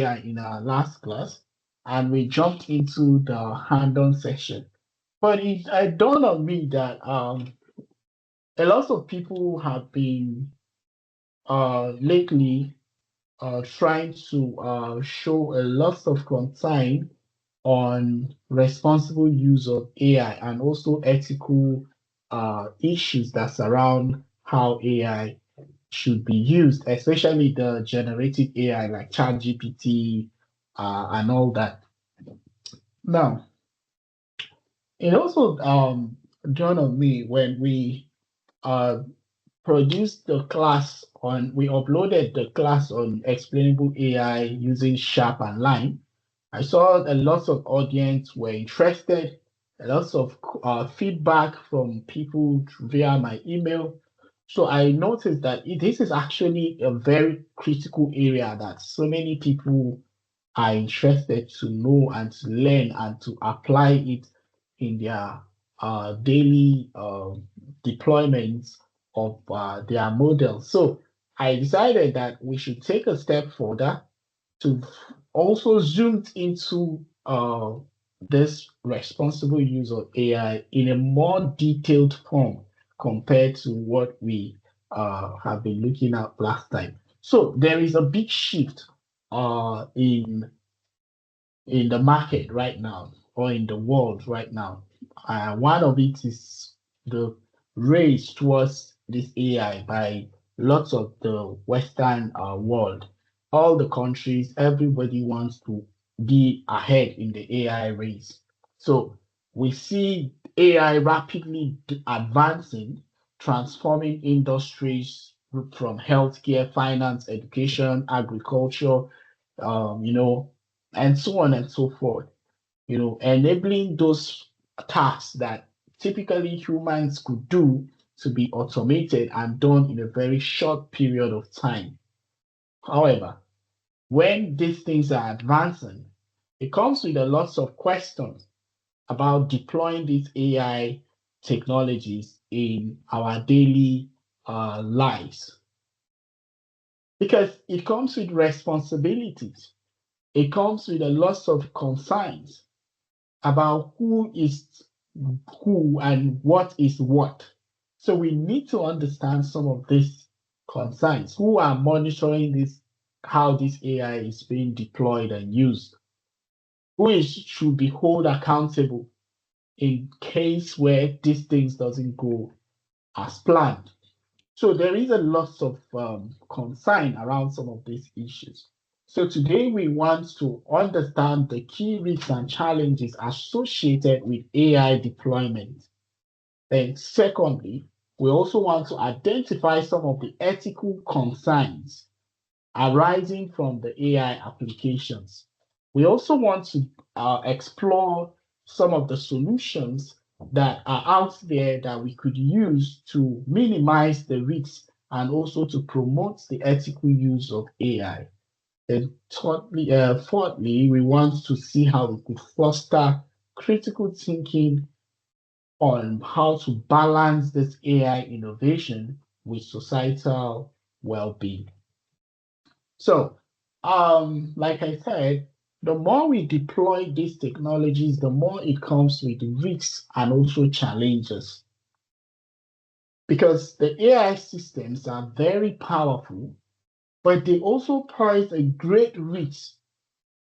AI in our last class, and we jumped into the hand-on session. But it dawned on me that a lot of people have been lately trying to show a lot of concern on responsible use of AI and also ethical issues that surround how AI should be used, especially the generative AI like ChatGPT and all that. Now, it also dawned on me when we uh, produced the class on, we uploaded the class on explainable AI using Sharp and Line. I saw a lot of audience were interested, a lot of feedback from people via my email. So I noticed that this is actually a very critical area that so many people are interested to know and to learn and to apply it in their daily deployments of their models. So I decided that we should take a step further to also zoom into this responsible use of AI in a more detailed form compared to what we have been looking at last time. So there is a big shift in the market right now or in the world right now. One of it is the race towards this AI by lots of the Western world. All the countries, everybody wants to be ahead in the AI race. So we see AI rapidly advancing, transforming industries from healthcare, finance, education, agriculture, you know, and so on and so forth, enabling those tasks that typically humans could do to be automated and done in a very short period of time. However, when these things are advancing, it comes with a lot of questions about deploying these AI technologies in our daily lives because it comes with responsibilities. It comes with a lot of concerns about who is who and what is what. So we need to understand some of these concerns. Who are monitoring this, how this AI is being deployed and used? Should be held accountable in case where these things doesn't go as planned? So there is a lot of concern around some of these issues. So today we want to understand the key risks and challenges associated with AI deployment. Then secondly, we also want to identify some of the ethical concerns arising from the AI applications. We also want to explore some of the solutions that are out there that we could use to minimize the risks and also to promote the ethical use of AI. And fourthly, we want to see how we could foster critical thinking on how to balance this AI innovation with societal well-being. So, like I said, the more we deploy these technologies, the more it comes with risks and also challenges. Because the AI systems are very powerful, but they also pose a great risk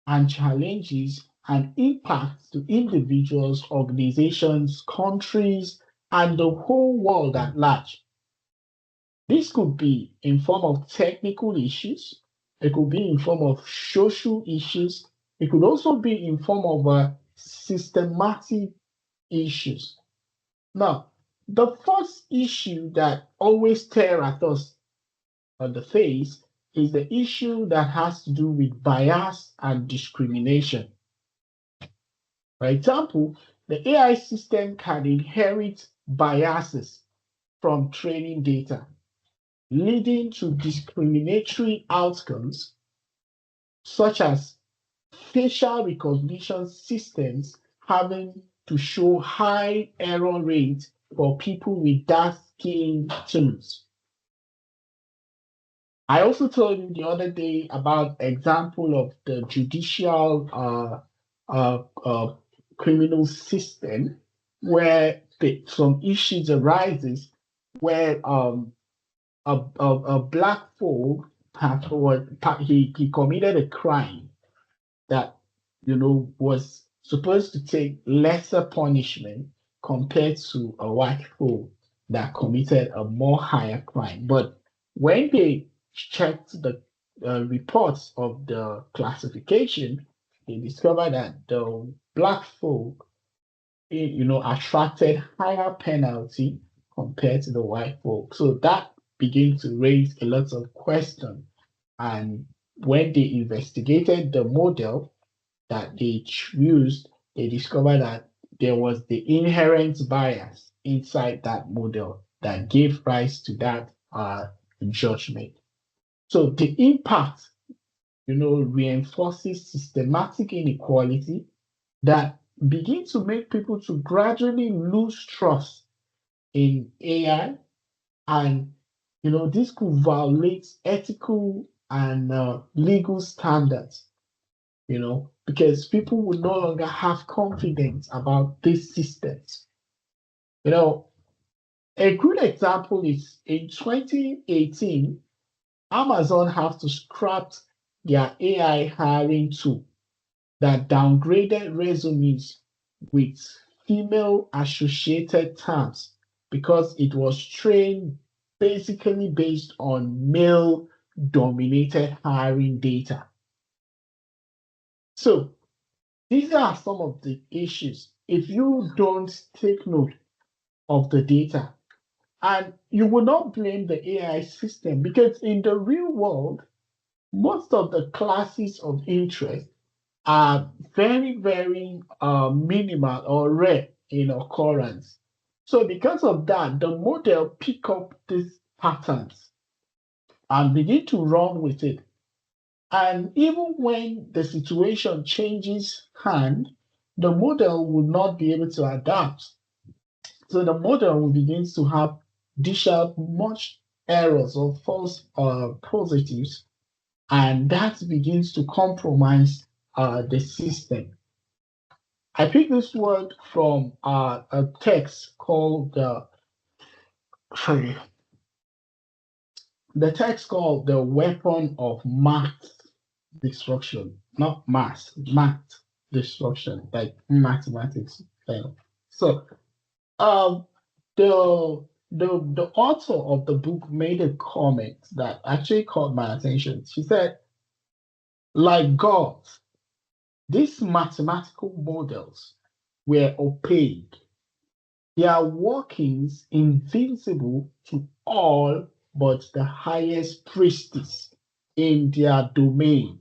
and challenges and impacts to individuals, organizations, countries, and the whole world at large. This could be in form of technical issues. It could be in form of social issues. It could also be in form of systematic issues. Now, the first issue that always stare at us on the face is the issue that has to do with bias and discrimination. For example, the AI system can inherit biases from training data, leading to discriminatory outcomes such as facial recognition systems having to show high error rates for people with dark skin tones. I also told you the other day about example of the judicial criminal system where some issues arises where a black folk he committed a crime that was supposed to take lesser punishment compared to a white folk that committed a more higher crime. But when they checked the reports of the classification, they discovered that the black folk, attracted higher penalty compared to the white folk. So that begins to raise a lot of questions. And when they investigated the model, that they used, they discovered that there was the inherent bias inside that model that gave rise to that judgment. So the impact, reinforces systematic inequality that begin to make people to gradually lose trust in AI, and this could violate ethical and legal standards, because people will no longer have confidence about these systems. You know, a good example is in 2018, Amazon have to scrap their AI hiring tool that downgraded resumes with female associated terms because it was trained basically based on male dominated hiring data. So these are some of the issues. If you don't take note of the data, and you will not blame the AI system, because in the real world, most of the classes of interest are very, very minimal or rare in occurrence. So because of that, the model pick up these patterns and begin to run with it. And even when the situation changes hand, the model will not be able to adapt. So the model will begin to have dish out much errors or false positives, and that begins to compromise the system. I picked this word from a text called sorry, the text called "The Weapon of Math Destruction," not math destruction, like mathematics. So, um, the author of the book made a comment that actually caught my attention. She said, like God, these mathematical models were opaque, their workings invisible to all but the highest priestess in their domain.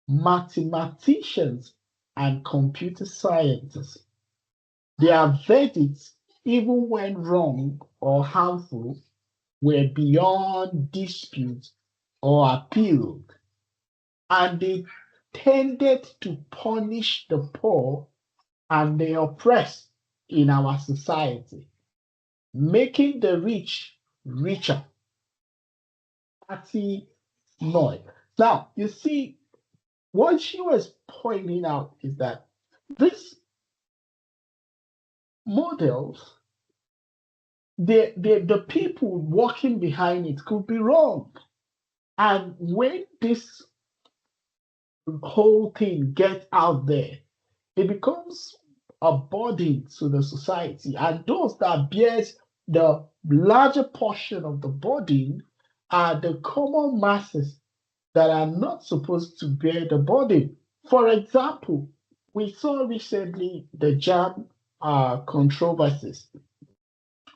Mathematicians and computer scientists, their verdicts, even when wrong or harmful, were beyond dispute or appeal, and they tended to punish the poor and the oppressed in our society, making the rich richer. Party noise. Now, you see, what she was pointing out is that these models, the people working behind it could be wrong. And when this whole thing gets out there, it becomes a burden to the society. And those that bears the larger portion of the burden are the common masses that are not supposed to bear the burden. For example, we saw recently the JAM controversies.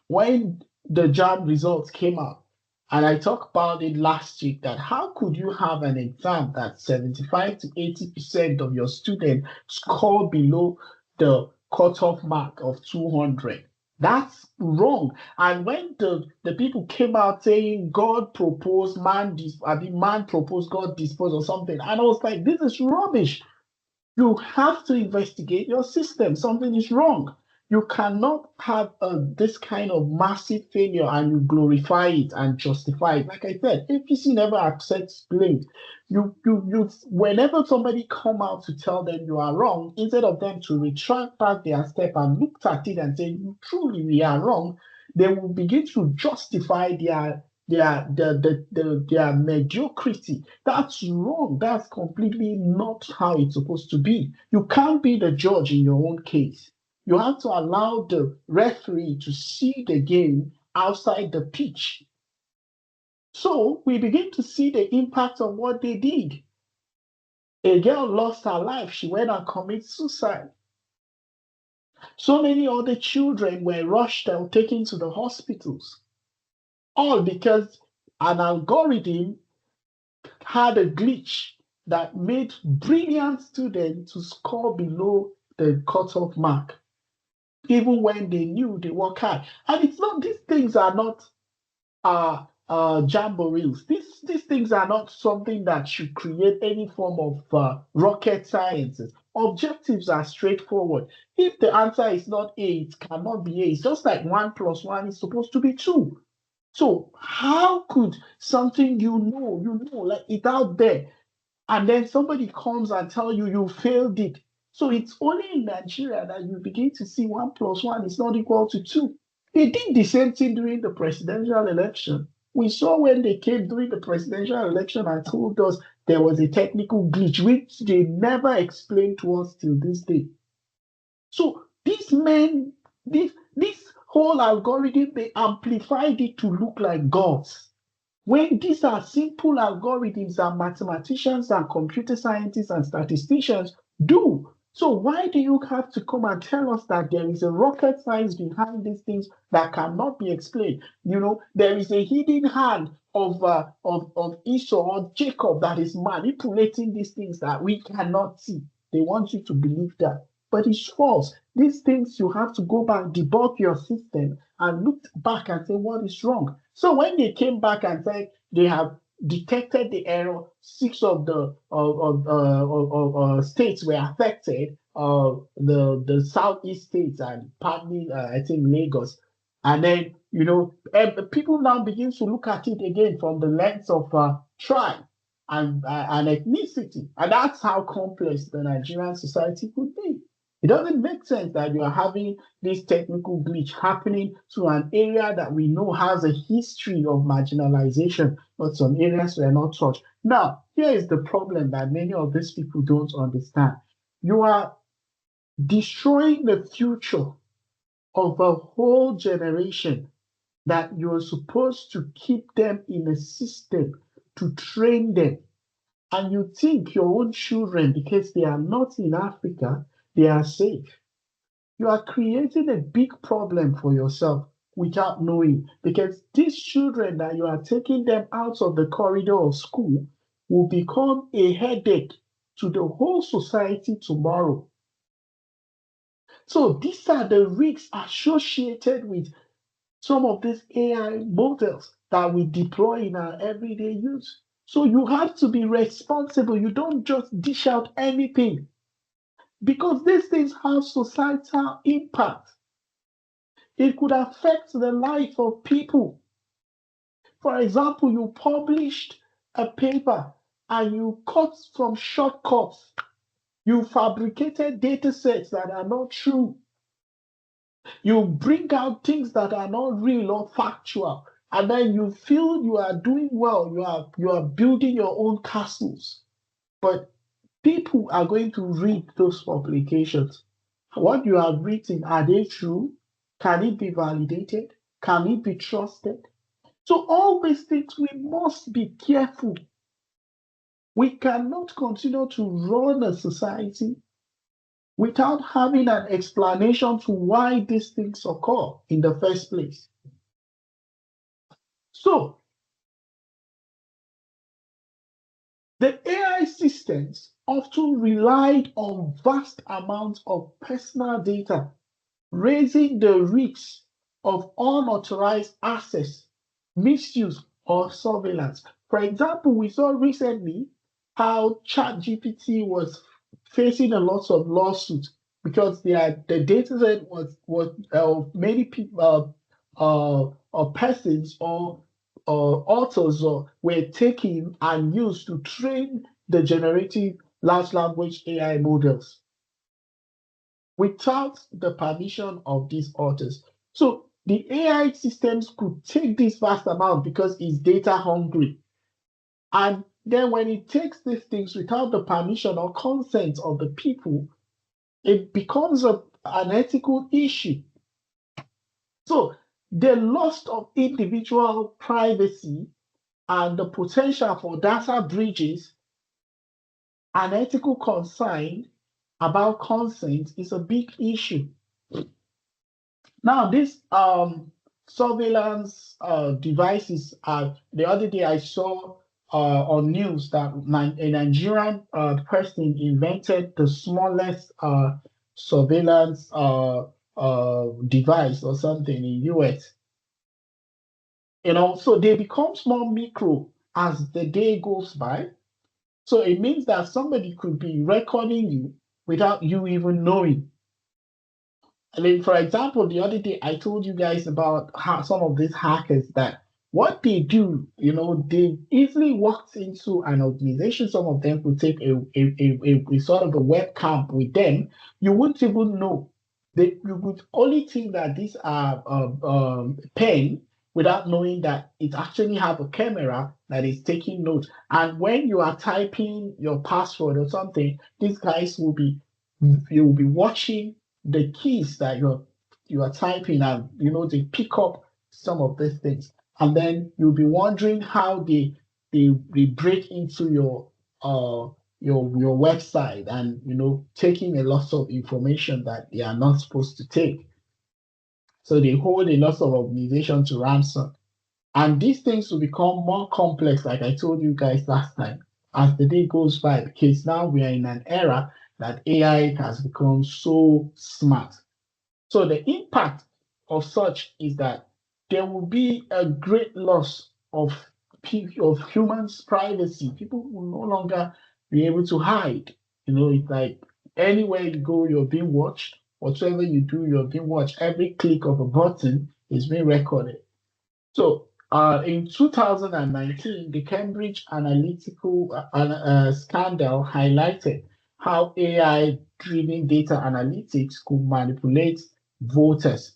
When the JAM results came out, and I talked about it last week, that how could you have an exam that 75 to 80% of your students score below the cutoff mark of 200? That's wrong. And when the people came out saying God proposed, man proposed, God disposed, or something, and I was like, this is rubbish. You have to investigate your system. Something is wrong. You cannot have this kind of massive failure and you glorify it and justify it. Like I said, APC never accepts blame. Whenever somebody come out to tell them you are wrong, instead of them to retract back their step and look at it and say, truly we are wrong, they will begin to justify their mediocrity. That's wrong. That's completely not how it's supposed to be. You can't be the judge in your own case. You have to allow the referee to see the game outside the pitch. So we begin to see the impact of what they did. A girl lost her life. She went and committed suicide. So many other children were rushed and taken to the hospitals, all because an algorithm had a glitch that made brilliant students to score below the cutoff mark, even when they knew they work hard. And it's not, these things are not jamborees. These things are not something that should create any form of rocket sciences. Objectives are straightforward. If the answer is not A, it cannot be A. It's just like 1 plus 1 is supposed to be 2. So how could something like it's out there, and then somebody comes and tell you you failed it? So it's only in Nigeria that you begin to see 1 plus 1 is not equal to 2. They did the same thing during the presidential election. We saw when they came during the presidential election and told us there was a technical glitch, which they never explained to us till this day. So these men, this whole algorithm, they amplified it to look like gods. When these are simple algorithms that mathematicians and computer scientists and statisticians do. So why do you have to come and tell us that there is a rocket science behind these things that cannot be explained? There is a hidden hand of Esau or Jacob that is manipulating these things that we cannot see. They want you to believe that, but it's false. These things you have to go back, debug your system, and look back and say what is wrong. So when they came back and said they have detected the error, 6 of the states were affected, the southeast states and partly I think Lagos, and then people now begin to look at it again from the lens of tribe and ethnicity, and that's how complex the Nigerian society could be. It doesn't make sense that you are having this technical glitch happening to an area that we know has a history of marginalization, but some areas were not touched. Now, here is the problem that many of these people don't understand. You are destroying the future of a whole generation that you're supposed to keep them in a system to train them. And you think your own children, because they are not in Africa, they are safe. You are creating a big problem for yourself without knowing, because these children that you are taking them out of the corridor of school will become a headache to the whole society tomorrow. So these are the risks associated with some of these AI models that we deploy in our everyday use. So you have to be responsible. You don't just dish out anything, because these things have societal impact. It could affect the life of people. For example, you published a paper and you cut some shortcuts. You fabricated data sets that are not true. You bring out things that are not real or factual. And then you feel you are doing well. You are building your own castles. But people are going to read those publications. What you have written, are they true? Can it be validated? Can it be trusted? So all these things, we must be careful. We cannot continue to run a society without having an explanation to why these things occur in the first place. So the AI systems often relied on vast amounts of personal data, raising the risks of unauthorized access, misuse, or surveillance. For example, we saw recently how ChatGPT was facing a lot of lawsuits because the data set was many people or persons or authors were taken and used to train the generative large language AI models without the permission of these authors. So the AI systems could take this vast amount because it's data hungry. And then when it takes these things without the permission or consent of the people, it becomes an ethical issue. So the loss of individual privacy and the potential for data breaches and ethical concern about consent is a big issue. Now, this surveillance devices, the other day I saw on news that a Nigerian person invented the smallest surveillance device or something in US. So they become more micro as the day goes by. So it means that somebody could be recording you without you even knowing. I mean, for example, the other day I told you guys about how some of these hackers that what they do, they easily walked into an organization. Some of them could take a sort of a webcam with them. You wouldn't even know. You would only think that these are pen without knowing that it actually have a camera that is taking notes. And when you are typing your password or something, these guys you will be watching the keys that you are typing, and they pick up some of these things, and then you'll be wondering how they break into your website and taking a lot of information that they are not supposed to take. So they hold a lot of organization to ransom, and these things will become more complex, like I told you guys last time, as the day goes by, because now we are in an era that AI has become so smart. So the impact of such is that there will be a great loss of humans' privacy. People will no longer be able to hide. It's like anywhere you go, you're being watched. Whatever you do, you're being watched. Every click of a button is being recorded. So in 2019, the Cambridge Analytical scandal highlighted how AI-driven data analytics could manipulate voters'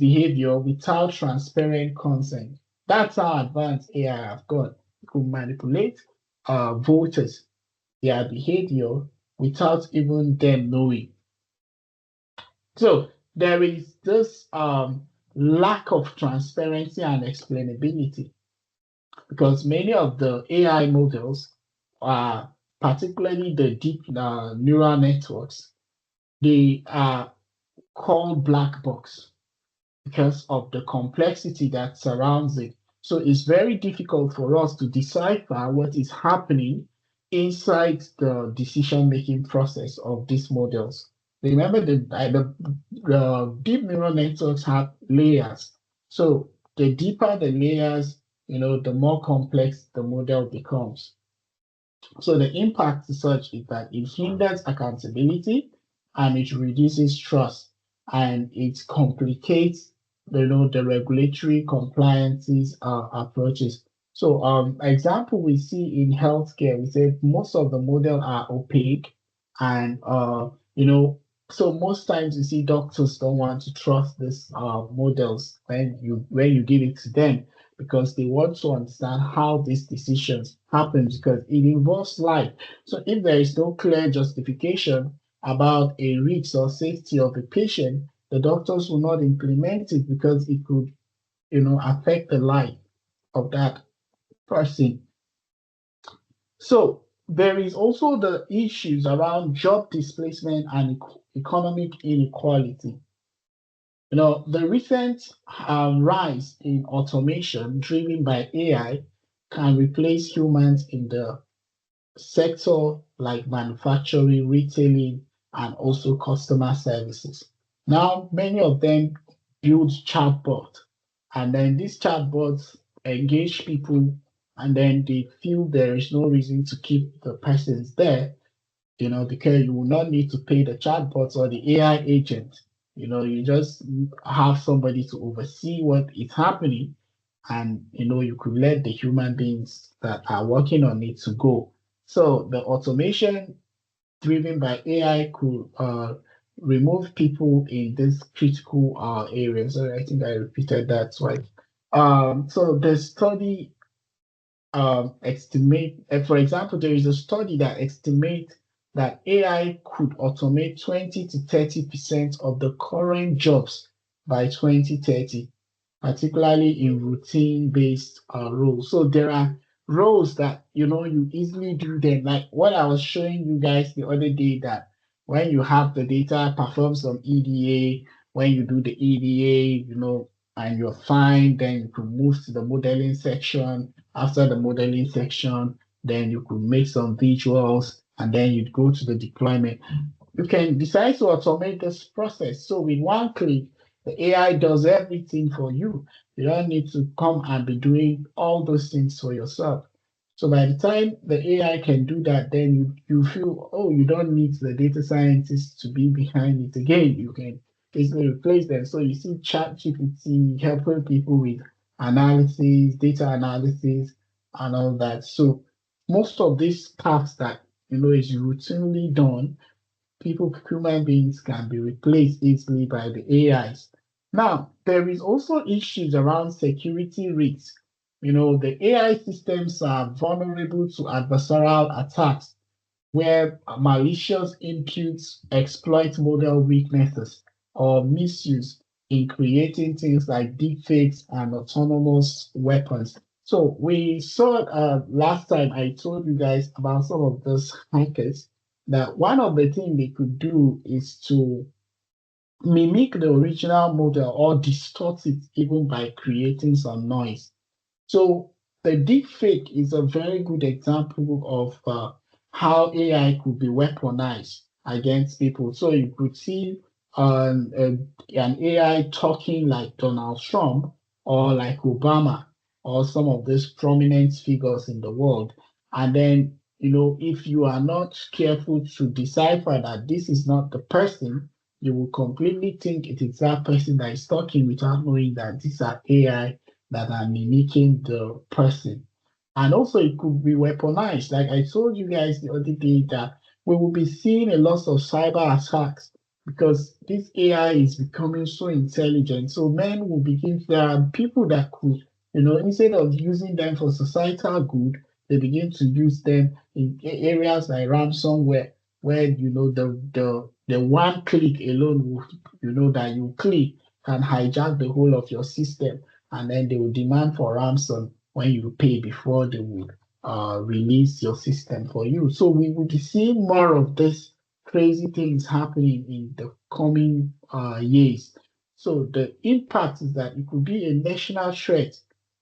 behavior without transparent consent. That's how advanced AI have gone. It could manipulate voters, their behavior without even them knowing. So there is this lack of transparency and explainability because many of the AI models, particularly the deep neural networks, they are called black box because of the complexity that surrounds it. So it's very difficult for us to decipher what is happening inside the decision-making process of these models. Remember, the deep neural networks have layers. So the deeper the layers, the more complex the model becomes. So the impact is such is that it hinders accountability and it reduces trust and it complicates the regulatory compliances approaches. So example we see in healthcare, we said most of the model are opaque and so most times you see doctors don't want to trust these models when you give it to them because they want to understand how these decisions happen because it involves life. So if there is no clear justification about a risk or safety of the patient, the doctors will not implement it because it could, affect the life of that person. So there is also the issues around job displacement and economic inequality. The recent rise in automation driven by AI can replace humans in the sector like manufacturing, retailing, and also customer services. Now, many of them build chatbots, and then these chatbots engage people, and then they feel there is no reason to keep the persons there. because you will not need to pay the chatbot or the AI agent. You just have somebody to oversee what is happening, and you could let the human beings that are working on it to go. So the automation driven by AI could remove people in this critical area. So I think I repeated that twice. So the study estimate, for example, there is a study that estimates that AI could automate 20 to 30% of the current jobs by 2030, particularly in routine-based roles. So there are roles that you easily do them. Like what I was showing you guys the other day, that when you have the data, perform some EDA, when you do the EDA, and you're fine, then you could move to the modeling section. After the modeling section, then you could make some visuals, and then you'd go to the deployment. You can decide to automate this process. So with one click, the AI does everything for you. You don't need to come and be doing all those things for yourself. So by the time the AI can do that, then you feel, oh, you don't need the data scientists to be behind it again. You can easily replace them. So you see ChatGPT helping people with analysis, data analysis, and all that. So most of these tasks that is routinely done, human beings can be replaced easily by the AIs. Now, there is also issues around security risks. The AI systems are vulnerable to adversarial attacks where malicious inputs exploit model weaknesses or misuse in creating things like deepfakes and autonomous weapons. So we saw last time I told you guys about some of those hackers, that one of the things they could do is to mimic the original model or distort it even by creating some noise. So the deepfake is a very good example of how AI could be weaponized against people. So you could see an AI talking like Donald Trump or like Obama or some of these prominent figures in the world. And then, if you are not careful to decipher that this is not the person, you will completely think it is that person that is talking without knowing that these are AI that are mimicking the person. And also, it could be weaponized. Like I told you guys the other day, that we will be seeing a lot of cyber attacks because this AI is becoming so intelligent. So men will begin, there are people that could, instead of using them for societal good, they begin to use them in areas like ransomware, where the one click alone will, that you click can hijack the whole of your system, and then they will demand for ransom when you pay before they will release your system for you. So we will be seeing more of this crazy things happening in the coming years. So the impact is that it could be a national threat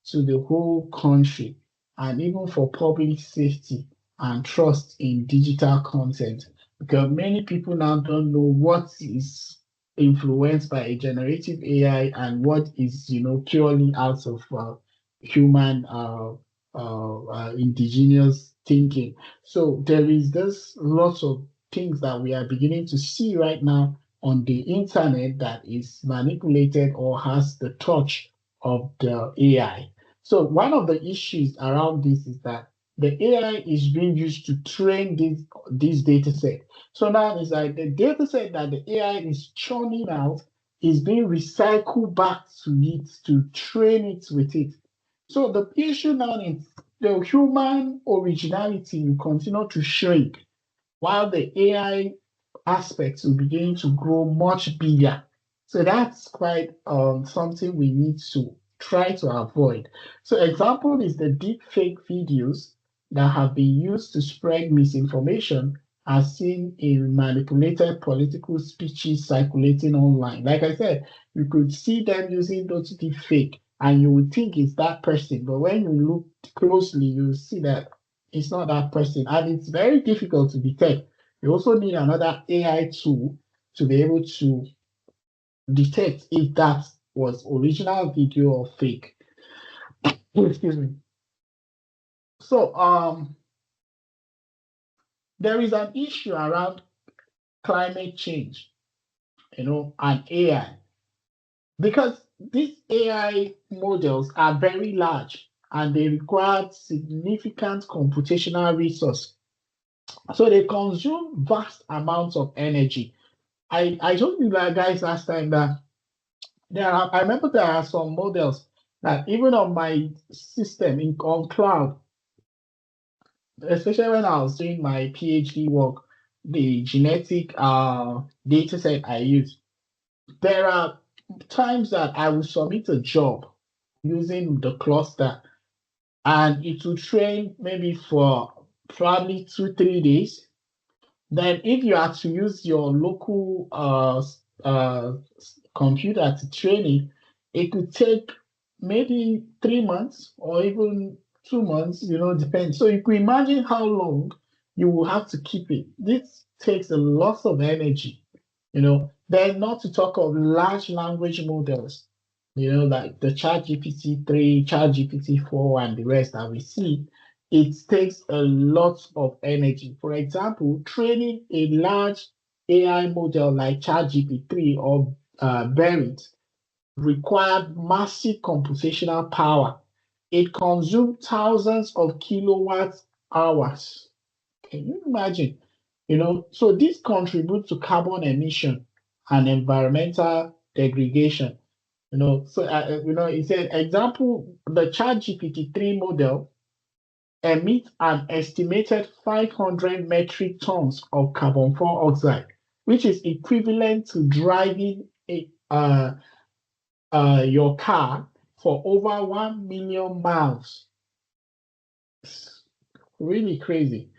to the whole country, and even for public safety and trust in digital content, because many people now don't know what is influenced by a generative AI and what is, purely out of human indigenous thinking. So there is this lots of things that we are beginning to see right now on the internet that is manipulated or has the touch of the AI. So one of the issues around this is that the AI is being used to train this data set. So now it's like the data set that the AI is churning out is being recycled back to it to train it with it. So the issue now is the human originality will continue to shrink while the AI aspects will begin to grow much bigger. So that's quite something we need to try to avoid. So example is the deep fake videos that have been used to spread misinformation as seen in manipulated political speeches circulating online. Like I said, you could see them using those deep fake and you would think it's that person, but when you look closely, you see that it's not that person, and it's very difficult to detect. You also need another AI tool to be able to detect if that was original video or fake. Excuse me. So there is an issue around climate change, and AI, because these AI models are very large and they require significant computational resource. So they consume vast amounts of energy. I told you that guys last time that I remember there are some models that even on my system on cloud, especially when I was doing my PhD work, the genetic data set I use, there are times that I will submit a job using the cluster and it will train maybe for probably 2, 3 days. Then if you are to use your local computer to train it, it could take maybe 3 months or even 2 months, depends. So you can imagine how long you will have to keep it. This takes a lot of energy, Then not to talk of large language models, like the ChatGPT 3, ChatGPT 4, and the rest that we see. It takes a lot of energy. For example, training a large AI model like ChatGPT 3 or Barrett required massive computational power. It consumed thousands of kilowatt hours. Can you imagine? So this contributes to carbon emission and environmental degradation. So it said example, the ChatGPT 3 model emits an estimated 500 metric tons of carbon dioxide, which is equivalent to driving your car for over 1 million miles. It's really crazy.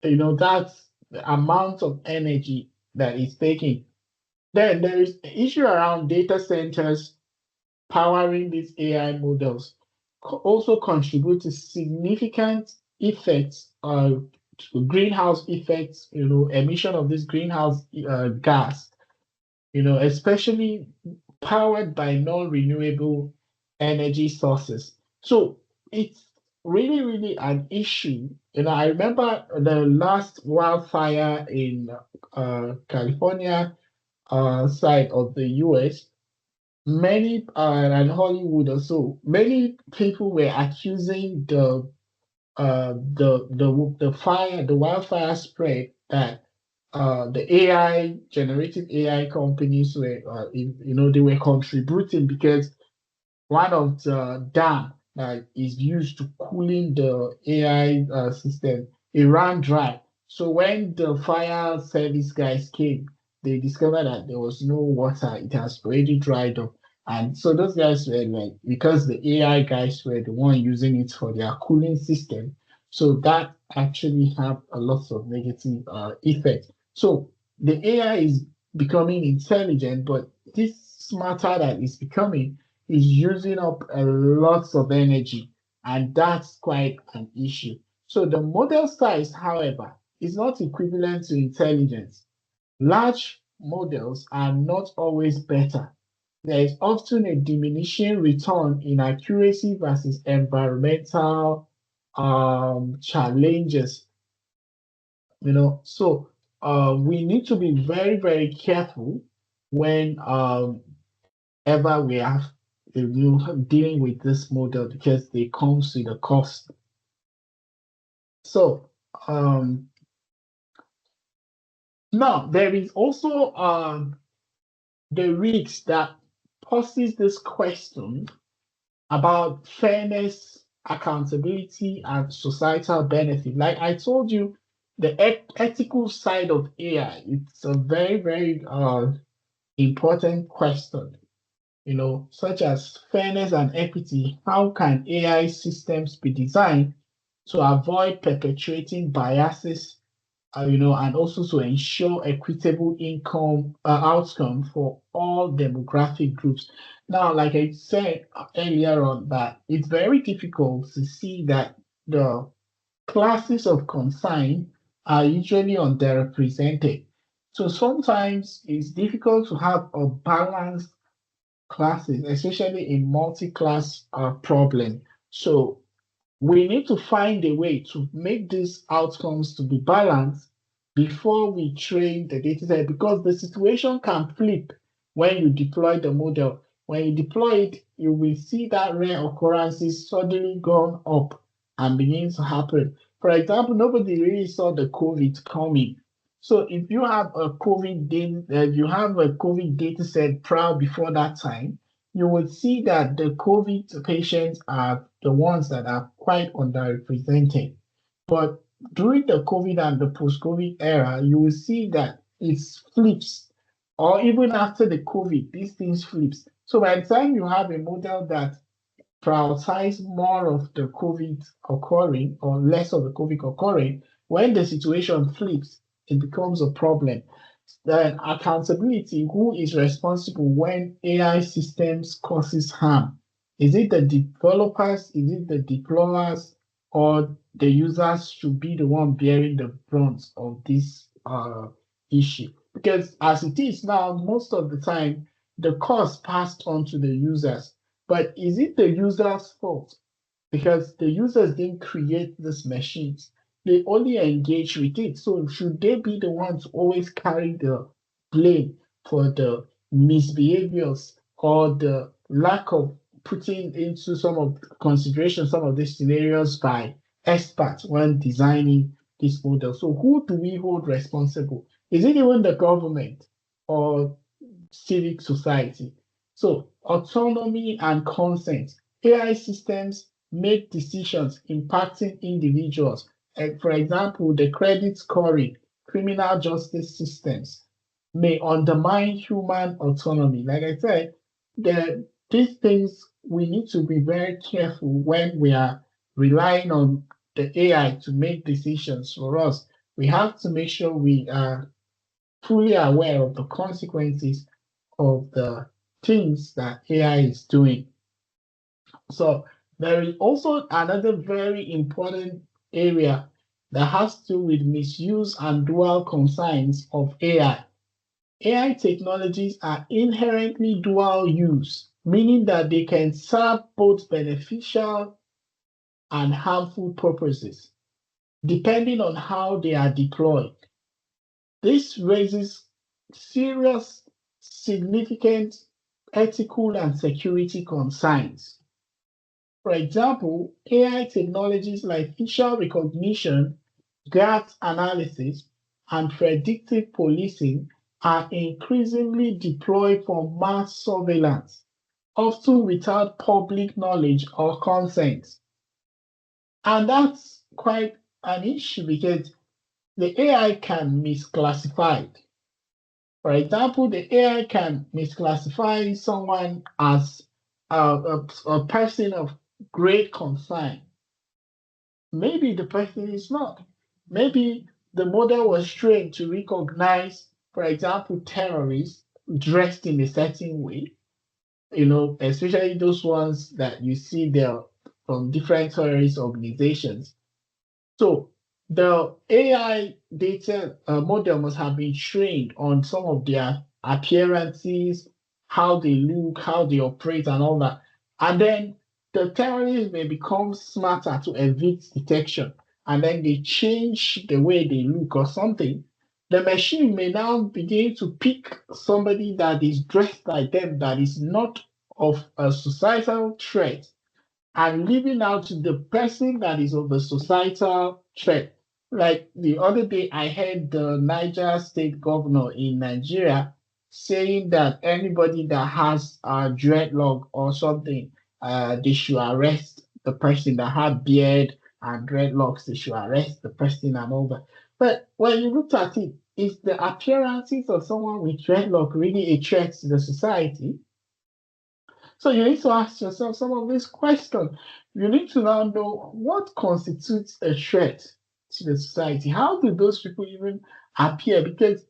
That's the amount of energy that it's taking. Then there is the issue around data centers powering these AI models also contribute to significant effects greenhouse effects, emission of this greenhouse gas, especially powered by non-renewable energy sources. So it's really, really an issue. I remember the last wildfire in California side of the US. Many and Hollywood also, many people were accusing the wildfire spread that the AI generative AI companies were they were contributing because one of the dam that is used to cooling the AI system, it ran dry. So when the fire service guys came, they discovered that there was no water. It has already dried up. And so those guys were like, because the AI guys were the one using it for their cooling system, so that actually have a lot of negative effects. So the AI is becoming intelligent, but this matter that is becoming is using up a lot of energy, and that's quite an issue. So the model size, however, is not equivalent to intelligence. Large models are not always better. There is often a diminishing return in accuracy versus environmental challenges. So we need to be very, very careful when ever we have dealing with this model because they comes with a cost. So now there is also the risk that poses this question about fairness, accountability, and societal benefit. Like I told you, the ethical side of AI, it's a very, very important question, such as fairness and equity. How can AI systems be designed to avoid perpetuating biases, and also to ensure equitable income outcome for all demographic groups? Now, like I said earlier on, that it's very difficult to see that the classes of concern are usually underrepresented. So sometimes it's difficult to have a balanced classes, especially in multi-class problem. So we need to find a way to make these outcomes to be balanced before we train the data set, because the situation can flip when you deploy the model. When you deploy it, you will see that rare occurrences suddenly gone up and begin to happen. For example, nobody really saw the COVID coming. So if you have a COVID data set prior before that time, you will see that the COVID patients are the ones that are quite underrepresented. But during the COVID and the post-COVID era, you will see that it flips, or even after the COVID, these things flips. So by the time you have a model that prioritize more of the COVID occurring or less of the COVID occurring, when the situation flips, it becomes a problem. Then accountability, who is responsible when AI systems causes harm? Is it the developers? Is it the deployers? Or the users should be the one bearing the brunt of this issue? Because as it is now, most of the time, the cost passed on to the users. But is it the user's fault? Because the users didn't create these machines. They only engage with it. So should they be the ones to always carry the blame for the misbehaviors or the lack of putting into some of consideration some of these scenarios by experts when designing this model? So who do we hold responsible? Is it even the government or civic society? So autonomy and consent. AI systems make decisions impacting individuals. For example, the credit scoring, criminal justice systems may undermine human autonomy. Like I said, these things we need to be very careful when we are relying on the AI to make decisions for us. We have to make sure we are fully aware of the consequences of the things that AI is doing. So there is also another very important area that has to do with misuse and dual concerns of AI. AI technologies are inherently dual use, meaning that they can serve both beneficial and harmful purposes, depending on how they are deployed. This raises serious, significant ethical and security concerns. For example, AI technologies like facial recognition, gap analysis, and predictive policing are increasingly deployed for mass surveillance, often without public knowledge or consent. And that's quite an issue because the AI can misclassify. For example, the AI can misclassify someone as a person of great concern. Maybe the person is not. Maybe the model was trained to recognize, for example, terrorists dressed in a certain way, especially those ones that you see there from different terrorist organizations. So the AI data model must have been trained on some of their appearances, how they look, how they operate, and all that. And then the terrorists may become smarter to evade detection, and then they change the way they look or something. The machine may now begin to pick somebody that is dressed like them, that is not of a societal threat, and leaving out the person that is of the societal threat. Like the other day, I heard the Niger state governor in Nigeria saying that anybody that has a dreadlock or something, they should arrest the person that had beard and dreadlocks. They should arrest the person and all that. But when you look at it, is the appearances of someone with dreadlock really a threat to the society? So you need to ask yourself some of these questions. You need to now know what constitutes a threat to the society. How do those people even appear? Because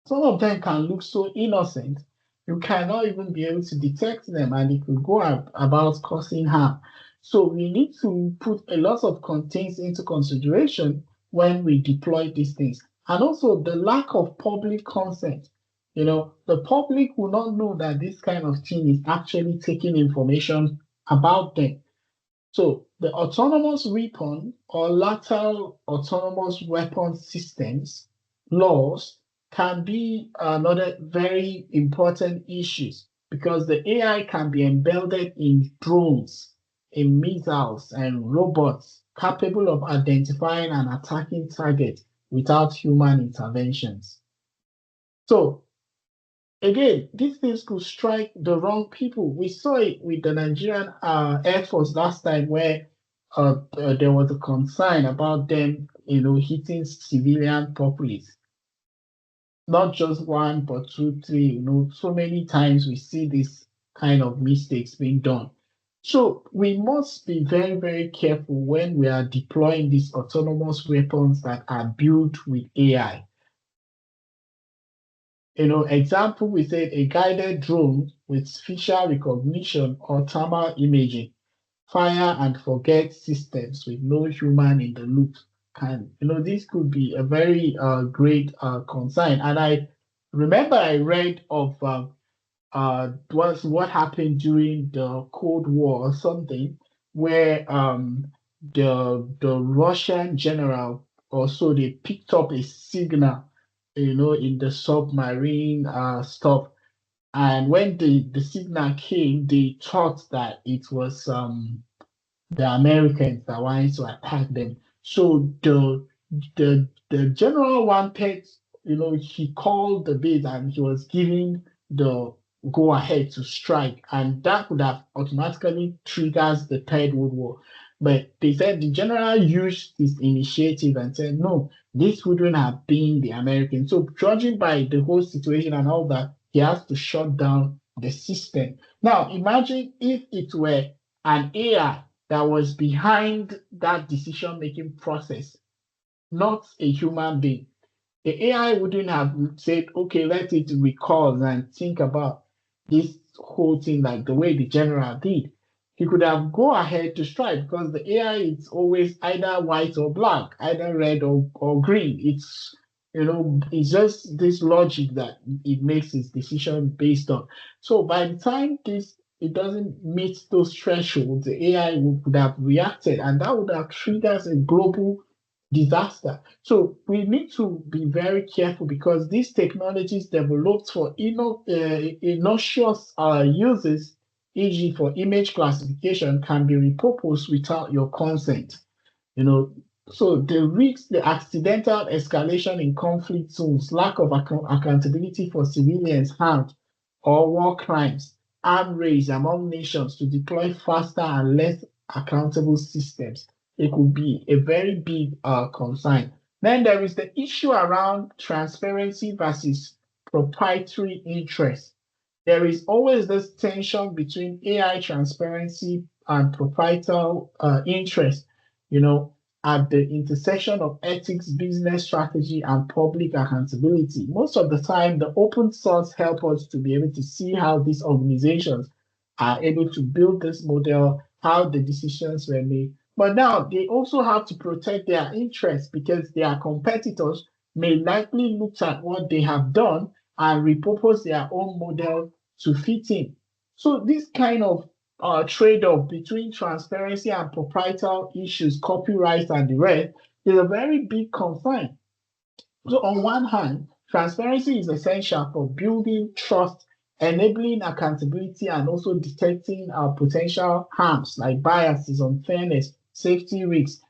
some of them can look so innocent, you cannot even be able to detect them and it could go about causing harm. So we need to put a lot of things into consideration when we deploy these things. And also the lack of public consent. The public will not know that this kind of thing is actually taking information about them. So the autonomous weapon or lateral autonomous weapon systems laws can be another very important issues because the AI can be embedded in drones, in missiles, and robots capable of identifying and attacking targets without human interventions. So again, these things could strike the wrong people. We saw it with the Nigerian Air Force last time, where there was a concern about them, hitting civilian populace. Not just one, but two, three. So many times we see this kind of mistakes being done. So we must be very, very careful when we are deploying these autonomous weapons that are built with AI. Example, we said a guided drone with facial recognition or thermal imaging, fire and forget systems with no human in the loop this could be a very great concern. And I remember I read of what happened during the Cold War or something, where the Russian general also they picked up a signal, in the submarine stuff. And when the signal came, they thought that it was the Americans that wanted to attack them. So the general wanted, he called the base and he was giving the go ahead to strike, and that would have automatically triggers the Third World War. But they said the general used this initiative and said, no, this wouldn't have been the Americans. So judging by the whole situation and all that, he has to shut down the system. Now imagine if it were an AI that was behind that decision making process, not a human being. The AI wouldn't have said, okay, let it recall and think about this whole thing like the way the general did. He could have go ahead to strike because the AI is always either white or black, either red or green. It's just this logic that it makes its decision based on. So by the time this it doesn't meet those thresholds, the AI would have reacted, and that would have triggered a global disaster. So we need to be very careful because these technologies developed for innocuous uses, e.g., for image classification, can be repurposed without your consent. You know, so the risks, the accidental escalation in conflict zones, lack of accountability for civilians harmed, or war crimes, arm race among nations to deploy faster and less accountable systems. It could be a very big concern. Then there is the issue around transparency versus proprietary interest. There is always this tension between AI transparency and proprietary interest, you know, at the intersection of ethics, business strategy, and public accountability. Most of the time, the open source help us to be able to see how these organizations are able to build this model, how the decisions were made. But now they also have to protect their interests because their competitors may likely look at what they have done and repurpose their own model to fit in. So this kind of trade-off between transparency and proprietary issues, copyright and the rest, is a very big concern. So on one hand, transparency is essential for building trust, enabling accountability, and also detecting potential harms like biases, unfairness, safety risks.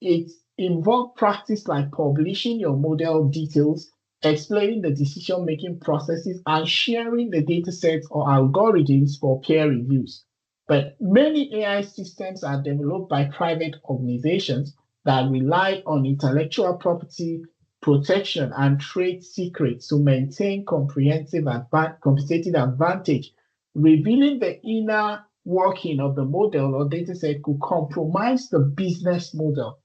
It involves practice like publishing your model details, explaining the decision-making processes, and sharing the data sets or algorithms for peer reviews. But many AI systems are developed by private organizations that rely on intellectual property protection and trade secrets to maintain competitive advantage. Revealing the inner working of the model or dataset could compromise the business model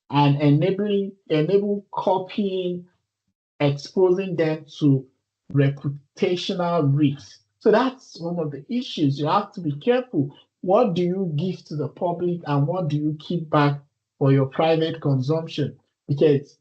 and enable copying, exposing them to reputational risks. So that's one of the issues. You have to be careful. What do you give to the public and what do you keep back for your private consumption? Because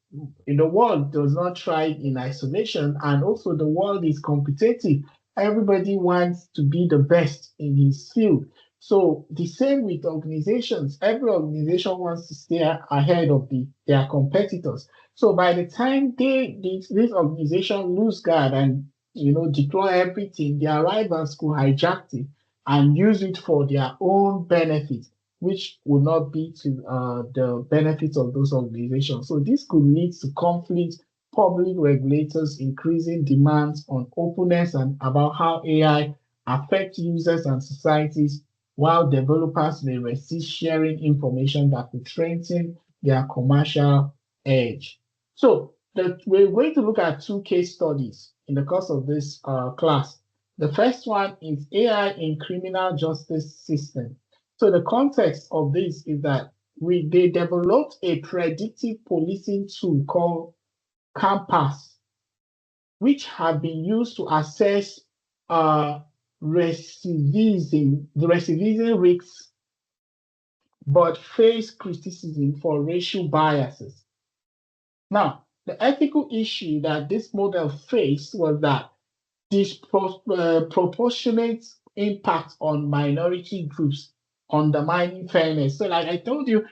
the world does not thrive in isolation, and also the world is competitive. Everybody wants to be the best in his field. So the same with organizations. Every organization wants to stay ahead of their competitors. So by the time this organization lose guard and deploy everything, their rivals could hijack it and use it for their own benefit, which will not be to the benefit of those organizations. So this could lead to conflict, public regulators increasing demands on openness and about how AI affect users and societies, while developers may resist sharing information that could strengthen their commercial edge. So we're going to look at two case studies in the course of this class. The first one is AI in criminal justice system. So the context of this is that they developed a predictive policing tool called Campus, which have been used to assess uh, recidivism risks, but face criticism for racial biases. Now, the ethical issue that this model faced was that disproportionate impact on minority groups, undermining fairness. So, like I told you,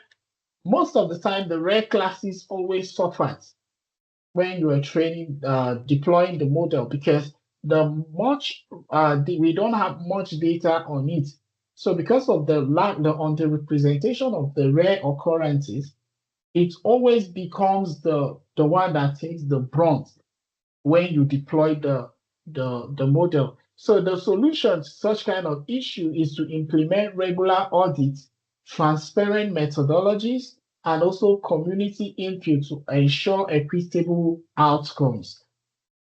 most of the time the rare classes always suffered when you are training, deploying the model, because we don't have much data on it. So because of the underrepresentation of the rare occurrences, it always becomes the one that takes the brunt when you deploy the model. So the solution to such kind of issue is to implement regular audits, transparent methodologies, and also community input to ensure equitable outcomes.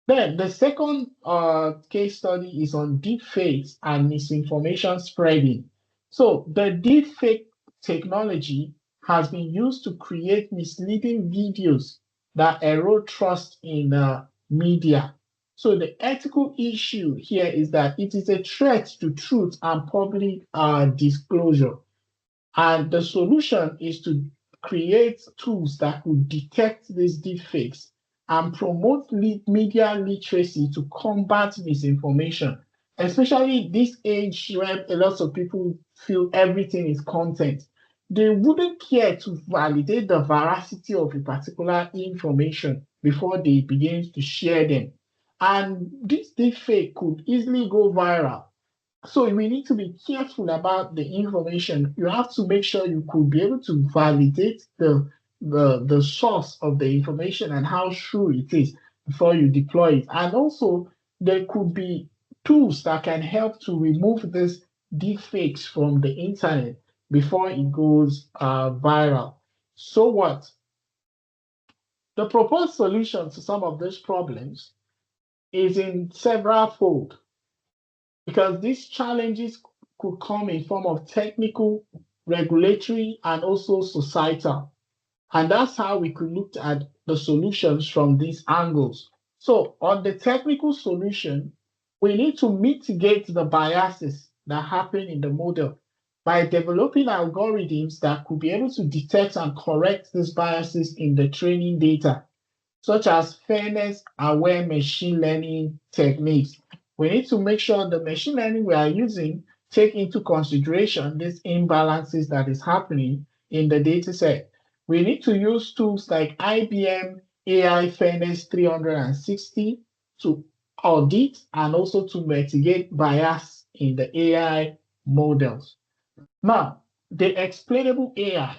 Then the second case study is on deepfakes and misinformation spreading. So the deepfake technology has been used to create misleading videos that erode trust in media. So the ethical issue here is that it is a threat to truth and public disclosure. And the solution is to create tools that will detect these deepfakes and promote media literacy to combat misinformation, especially this age where a lot of people feel everything is content. They wouldn't care to validate the veracity of a particular information before they begin to share them. And this deepfake could easily go viral, so we need to be careful about the information. You have to make sure you could be able to validate the source of the information and how true it is before you deploy it. And also, there could be tools that can help to remove these deepfakes from the internet before it goes viral. So what? The proposed solution to some of these problems is in several fold, because these challenges could come in form of technical, regulatory, and also societal. And that's how we could look at the solutions from these angles. So on the technical solution, we need to mitigate the biases that happen in the model by developing algorithms that could be able to detect and correct these biases in the training data, such as fairness-aware machine learning techniques. We need to make sure the machine learning we are using take into consideration these imbalances that is happening in the data set. We need to use tools like IBM AI Fairness 360 to audit and also to mitigate bias in the AI models. Now, the explainable AI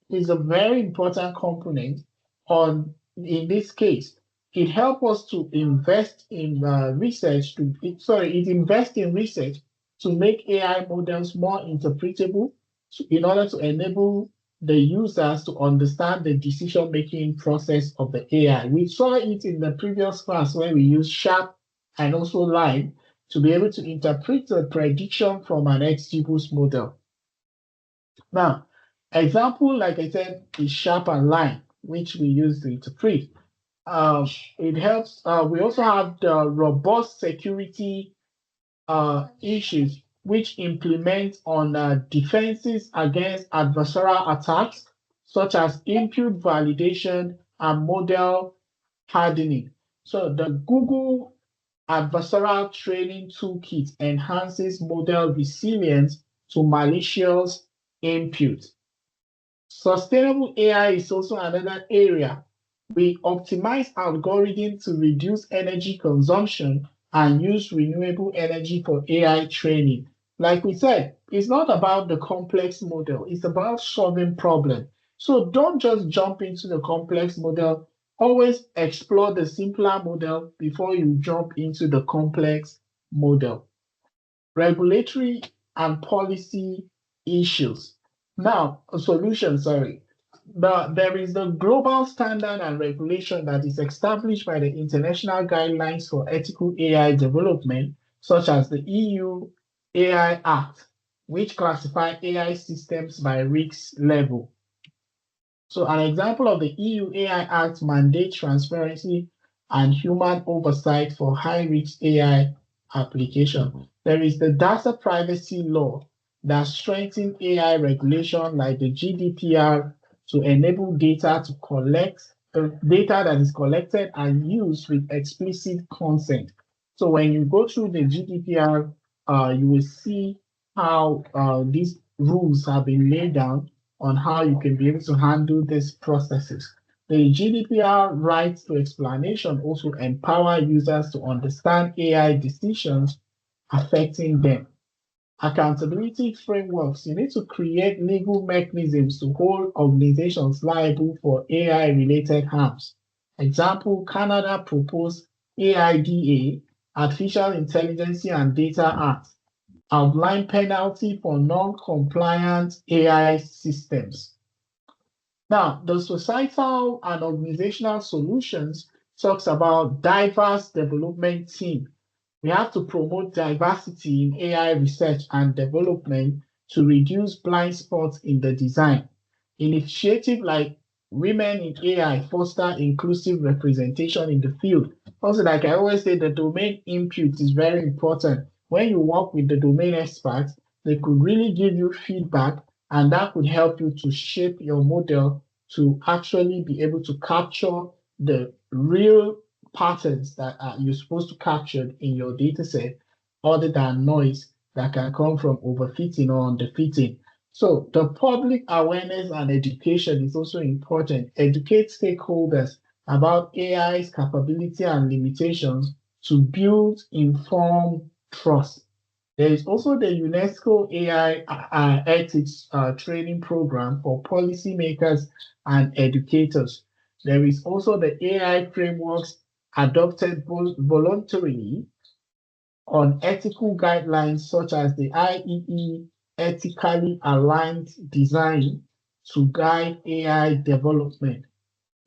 is a very important component on in this case. It helps us to invest in research it invests in research to make AI models more interpretable in order to enable the users to understand the decision-making process of the AI. We saw it in the previous class when we used Sharp and also Line to be able to interpret the prediction from an XGBoost model. Now, example, like I said, is Sharp and Line, which we use to interpret. It helps. We also have the robust security issues, which implement on defenses against adversarial attacks, such as input validation and model hardening. So the Google Adversarial Training Toolkit enhances model resilience to malicious input. Sustainable AI is also another area. We optimize algorithms to reduce energy consumption and use renewable energy for AI training. Like we said, it's not about the complex model, it's about solving problems. So don't just jump into the complex model. Always explore the simpler model before you jump into the complex model. Regulatory and policy issues. Now, a solution, sorry. There is the global standard and regulation that is established by the international guidelines for ethical AI development, such as the EU AI Act, which classify AI systems by risk level. So an example of the EU AI Act mandates transparency and human oversight for high-risk AI application. There is the data privacy law that strengthens AI regulation like the GDPR to enable data to collect data that is collected and used with explicit consent. So when you go through the GDPR, you will see how these rules have been laid down on how you can be able to handle these processes. The GDPR right to explanation also empower users to understand AI decisions affecting them. Accountability frameworks, you need to create legal mechanisms to hold organizations liable for AI-related harms. Example, Canada proposed AIDA, Artificial Intelligence and Data Act, outline penalty for non-compliant AI systems. Now, the societal and organizational solutions talks about diverse development team. We have to promote diversity in AI research and development to reduce blind spots in the design. Initiative like Women in AI foster inclusive representation in the field. Also, like I always say, the domain input is very important. When you work with the domain experts, they could really give you feedback, and that could help you to shape your model to actually be able to capture the real patterns that you're supposed to capture in your data set, other than noise that can come from overfitting or underfitting. So the public awareness and education is also important. Educate stakeholders about AI's capability and limitations to build informed trust. There is also the UNESCO AI ethics training program for policymakers and educators. There is also the AI frameworks adopted voluntarily on ethical guidelines such as the IEE ethically aligned design to guide AI development.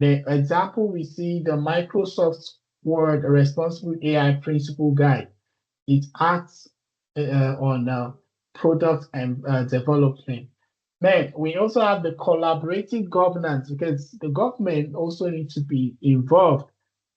The example we see the Microsoft Word Responsible AI Principle Guide. It acts on product and development. Then we also have the collaborative governance because the government also needs to be involved.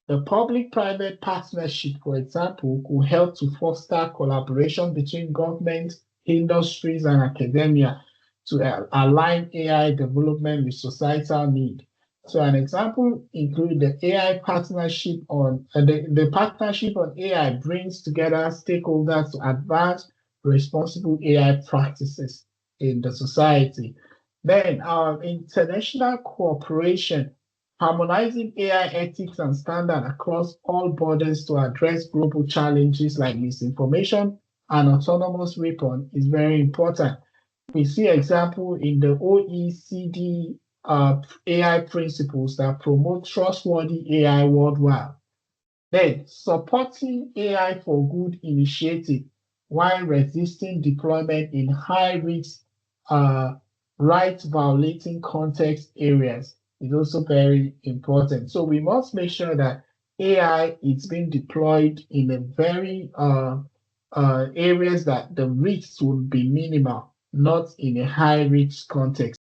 The public-private partnership, for example, could help to foster collaboration between government, industries, and academia to align AI development with societal need. So an example include the AI partnership on the partnership on AI brings together stakeholders to advance responsible AI practices in the society. Then our international cooperation, harmonizing AI ethics and standards across all borders to address global challenges like misinformation and autonomous weapon is very important. We see example in the OECD AI principles that promote trustworthy AI worldwide. Then supporting AI for good initiative while resisting deployment in high risk rights violating context areas is also very important. So we must make sure that AI is being deployed in a very areas that the risks will be minimal, not in a high risk context.